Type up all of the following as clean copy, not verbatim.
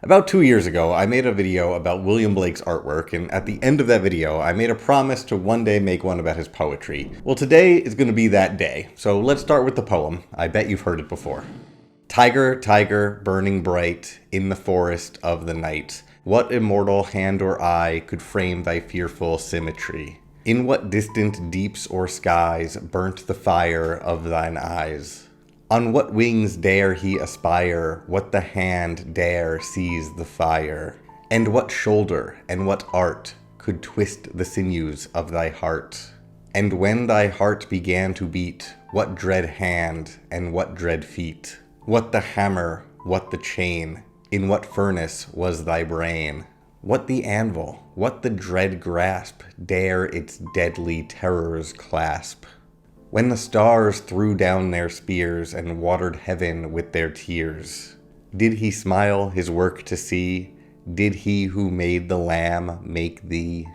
About 2 years ago, I made a video about William Blake's artwork, and at the end of that video, I made a promise to one day make one about his poetry. Well, today is going to be that day, so let's start with the poem. I bet you've heard it before. Tyger, Tyger, burning bright in the forest of the night, what immortal hand or eye could frame thy fearful symmetry? In what distant deeps or skies burnt the fire of thine eyes? On what wings dare he aspire? What the hand dare seize the fire? And what shoulder and what art could twist the sinews of thy heart? And when thy heart began to beat, what dread hand and what dread feet? What the hammer, what the chain? In what furnace was thy brain? What the anvil, what the dread grasp dare its deadly terrors clasp? When the stars threw down their spears and watered heaven with their tears, did he smile his work to see? Did he who made the lamb make thee?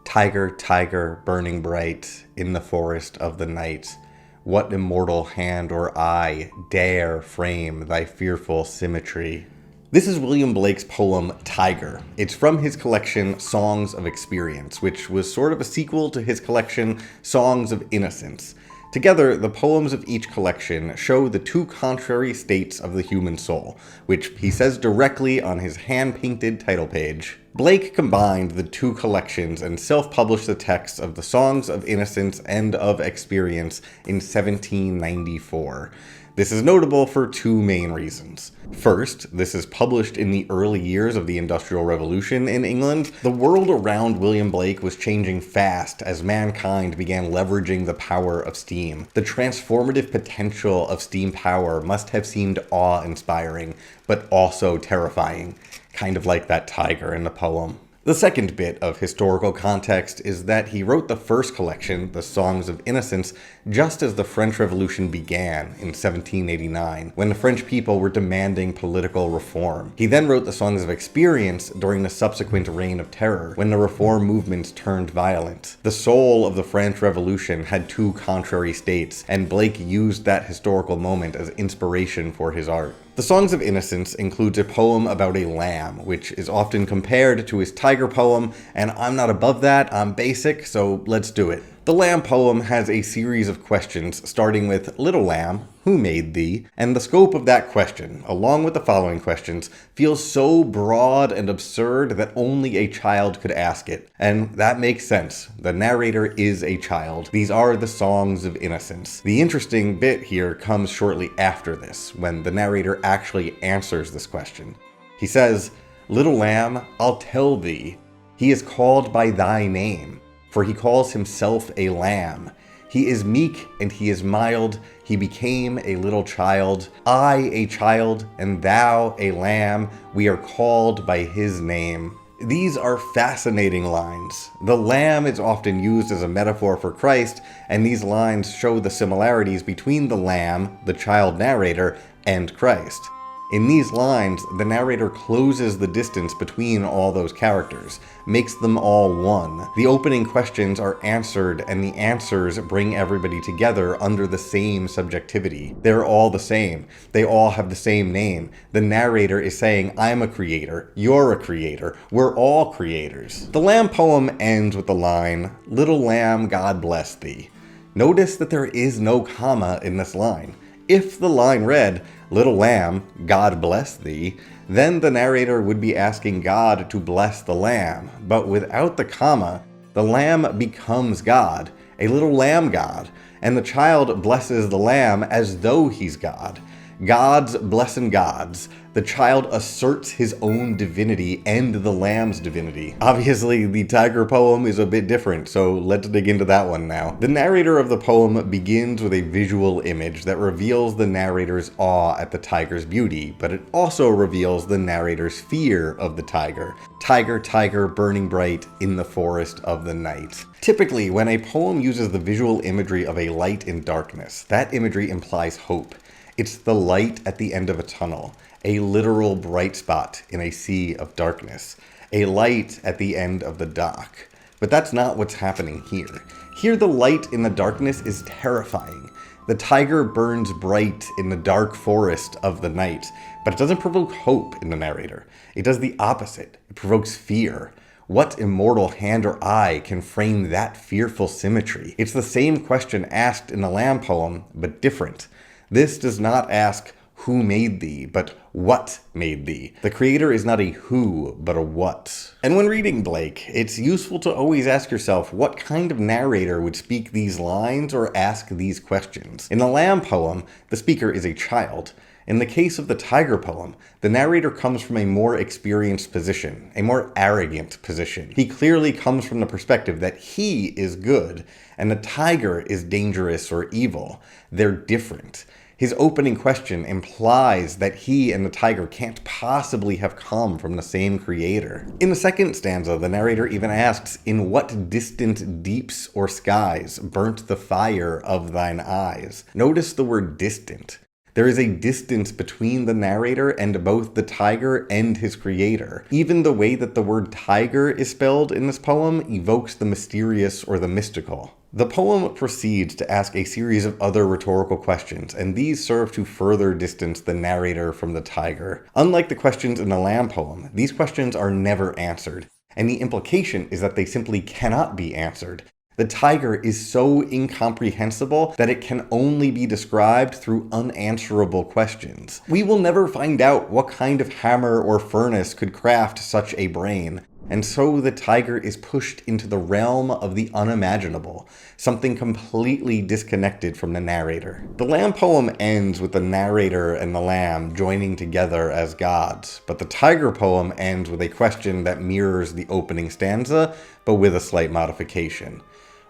Tyger, Tyger, burning bright in the forest of the night, what immortal hand or eye dare frame thy fearful symmetry? This is William Blake's poem, Tyger. It's from his collection, Songs of Experience, which was sort of a sequel to his collection, Songs of Innocence. Together, the poems of each collection show the two contrary states of the human soul, which he says directly on his hand-painted title page. Blake combined the two collections and self-published the texts of the Songs of Innocence and of Experience in 1794. This is notable for two main reasons. First, this is published in the early years of the Industrial Revolution in England. The world around William Blake was changing fast as mankind began leveraging the power of steam. The transformative potential of steam power must have seemed awe-inspiring, but also terrifying, kind of like that tiger in the poem. The second bit of historical context is that he wrote the first collection, the Songs of Innocence, just as the French Revolution began in 1789, when the French people were demanding political reform. He then wrote the Songs of Experience during the subsequent Reign of Terror, when the reform movements turned violent. The soul of the French Revolution had two contrary states, and Blake used that historical moment as inspiration for his art. The Songs of Innocence includes a poem about a lamb, which is often compared to his tiger poem, and I'm not above that, I'm basic, so let's do it. The lamb poem has a series of questions, starting with, "Little lamb, who made thee?" And the scope of that question, along with the following questions, feels so broad and absurd that only a child could ask it. And that makes sense. The narrator is a child. These are the Songs of Innocence. The interesting bit here comes shortly after this, when the narrator actually answers this question. He says, "Little lamb, I'll tell thee, he is called by thy name, for he calls himself a lamb. He is meek and he is mild, he became a little child. I a child, and thou a lamb, we are called by his name." These are fascinating lines. The lamb is often used as a metaphor for Christ, and these lines show the similarities between the lamb, the child narrator, and Christ. In these lines, the narrator closes the distance between all those characters, makes them all one. The opening questions are answered, and the answers bring everybody together under the same subjectivity. They're all the same. They all have the same name. The narrator is saying, I'm a creator, you're a creator, we're all creators. The lamb poem ends with the line, "Little lamb, God bless thee." Notice that there is no comma in this line. If the line read, "Little lamb, God bless thee," then the narrator would be asking God to bless the lamb. But without the comma, the lamb becomes God, a little lamb God, and the child blesses the lamb as though he's God. Gods blessing gods. The child asserts his own divinity and the lamb's divinity. Obviously, the tiger poem is a bit different, so let's dig into that one now. The narrator of the poem begins with a visual image that reveals the narrator's awe at the tiger's beauty, but it also reveals the narrator's fear of the tiger. Tyger, Tyger, burning bright in the forest of the night. Typically, when a poem uses the visual imagery of a light in darkness, that imagery implies hope. It's the light at the end of a tunnel, a literal bright spot in a sea of darkness, a light at the end of the dock. But that's not what's happening here. Here the light in the darkness is terrifying. The tiger burns bright in the dark forest of the night, but it doesn't provoke hope in the narrator. It does the opposite. It provokes fear. What immortal hand or eye can frame that fearful symmetry? It's the same question asked in the lamb poem, but different. This does not ask, who made thee, but what made thee? The creator is not a who, but a what. And when reading Blake, it's useful to always ask yourself what kind of narrator would speak these lines or ask these questions. In the lamb poem, the speaker is a child. In the case of the tiger poem, the narrator comes from a more experienced position, a more arrogant position. He clearly comes from the perspective that he is good, and the tiger is dangerous or evil. They're different. His opening question implies that he and the tiger can't possibly have come from the same creator. In the second stanza, the narrator even asks, "In what distant deeps or skies burnt the fire of thine eyes?" Notice the word distant. There is a distance between the narrator and both the tiger and his creator. Even the way that the word tiger is spelled in this poem evokes the mysterious or the mystical. The poem proceeds to ask a series of other rhetorical questions, and these serve to further distance the narrator from the tiger. Unlike the questions in the lamb poem, these questions are never answered, and the implication is that they simply cannot be answered. The tiger is so incomprehensible that it can only be described through unanswerable questions. We will never find out what kind of hammer or furnace could craft such a brain. And so the tiger is pushed into the realm of the unimaginable, something completely disconnected from the narrator. The lamb poem ends with the narrator and the lamb joining together as gods, but the tiger poem ends with a question that mirrors the opening stanza, but with a slight modification.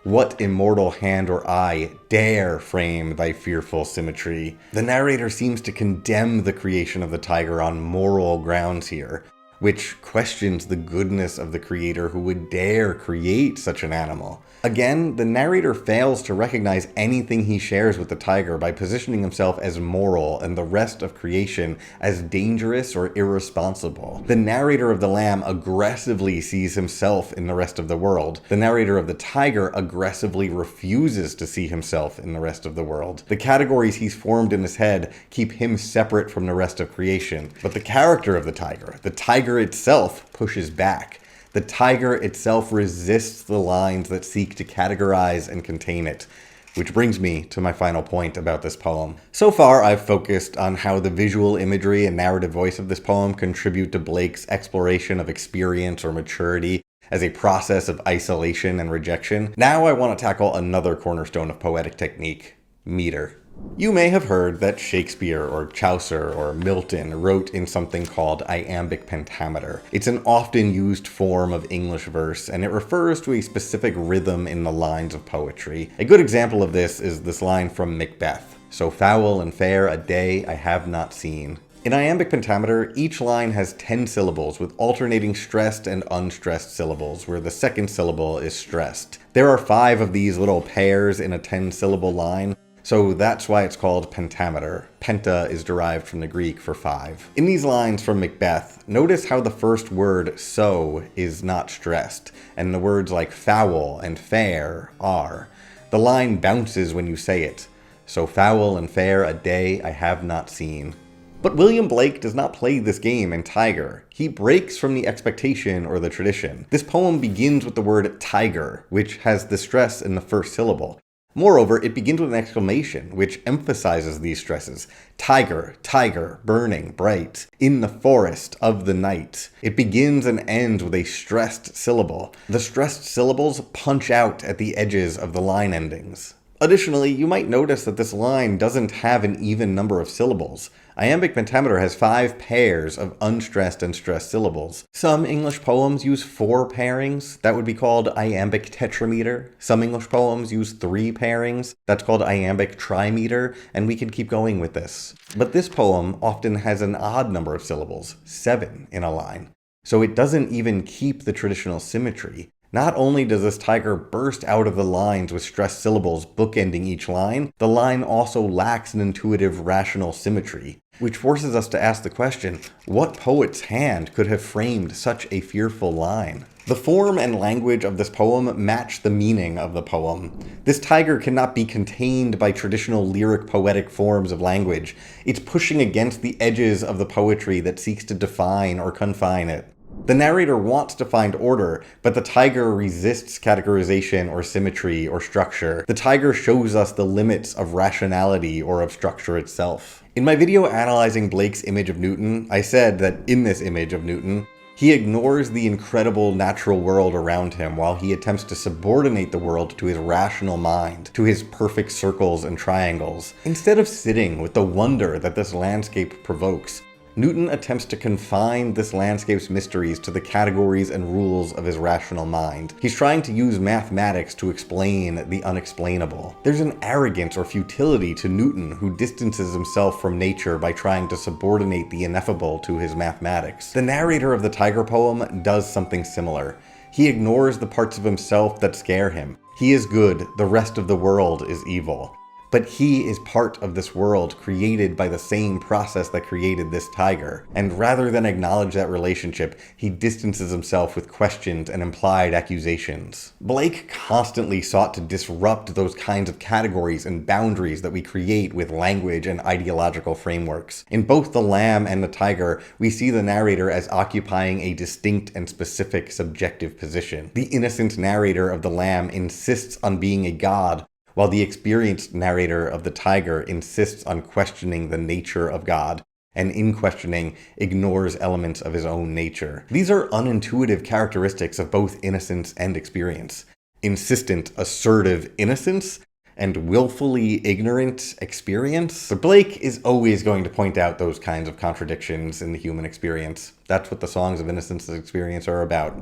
What immortal hand or eye dare frame thy fearful symmetry? The narrator seems to condemn the creation of the tiger on moral grounds here, which questions the goodness of the creator who would dare create such an animal. Again, the narrator fails to recognize anything he shares with the tiger by positioning himself as moral and the rest of creation as dangerous or irresponsible. The narrator of the lamb aggressively sees himself in the rest of the world. The narrator of the tiger aggressively refuses to see himself in the rest of the world. The categories he's formed in his head keep him separate from the rest of creation, but the character of the tiger itself pushes back. The tiger itself resists the lines that seek to categorize and contain it. Which brings me to my final point about this poem. So far, I've focused on how the visual imagery and narrative voice of this poem contribute to Blake's exploration of experience or maturity as a process of isolation and rejection. Now I want to tackle another cornerstone of poetic technique, meter. You may have heard that Shakespeare or Chaucer or Milton wrote in something called iambic pentameter. It's an often used form of English verse, and it refers to a specific rhythm in the lines of poetry. A good example of this is this line from Macbeth, "So foul and fair a day I have not seen." In iambic pentameter, each line has 10 syllables with alternating stressed and unstressed syllables, where the second syllable is stressed. There are 5 of these little pairs in a 10-syllable line, so that's why it's called pentameter. Penta is derived from the Greek for 5. In these lines from Macbeth, notice how the first word, so, is not stressed, and the words like foul and fair are. The line bounces when you say it. So foul and fair a day I have not seen. But William Blake does not play this game in Tiger. He breaks from the expectation or the tradition. This poem begins with the word tiger, which has the stress in the first syllable. Moreover, it begins with an exclamation, which emphasizes these stresses. Tiger, tiger, burning, bright, in the forest of the night. It begins and ends with a stressed syllable. The stressed syllables punch out at the edges of the line endings. Additionally, you might notice that this line doesn't have an even number of syllables. Iambic pentameter has 5 pairs of unstressed and stressed syllables. Some English poems use 4 pairings. That would be called iambic tetrameter. Some English poems use 3 pairings. That's called iambic trimeter, and we can keep going with this. But this poem often has an odd number of syllables, 7 in a line. So it doesn't even keep the traditional symmetry. Not only does this tiger burst out of the lines with stressed syllables bookending each line, the line also lacks an intuitive rational symmetry, which forces us to ask the question, what poet's hand could have framed such a fearful line? The form and language of this poem match the meaning of the poem. This tiger cannot be contained by traditional lyric poetic forms of language. It's pushing against the edges of the poetry that seeks to define or confine it. The narrator wants to find order, but the tiger resists categorization or symmetry or structure. The tiger shows us the limits of rationality or of structure itself. In my video analyzing Blake's image of Newton, I said that in this image of Newton, he ignores the incredible natural world around him while he attempts to subordinate the world to his rational mind, to his perfect circles and triangles. Instead of sitting with the wonder that this landscape provokes, Newton attempts to confine this landscape's mysteries to the categories and rules of his rational mind. He's trying to use mathematics to explain the unexplainable. There's an arrogance or futility to Newton, who distances himself from nature by trying to subordinate the ineffable to his mathematics. The narrator of the Tiger poem does something similar. He ignores the parts of himself that scare him. He is good, the rest of the world is evil. But he is part of this world created by the same process that created this tiger. And rather than acknowledge that relationship, he distances himself with questions and implied accusations. Blake constantly sought to disrupt those kinds of categories and boundaries that we create with language and ideological frameworks. In both The Lamb and The Tiger, we see the narrator as occupying a distinct and specific subjective position. The innocent narrator of The Lamb insists on being a god, while the experienced narrator of The Tiger insists on questioning the nature of God, and in questioning, ignores elements of his own nature. These are unintuitive characteristics of both innocence and experience. Insistent, assertive innocence, and willfully ignorant experience. But Blake is always going to point out those kinds of contradictions in the human experience. That's what the songs of innocence and experience are about.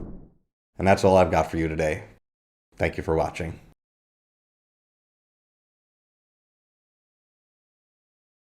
And that's all I've got for you today. Thank you for watching.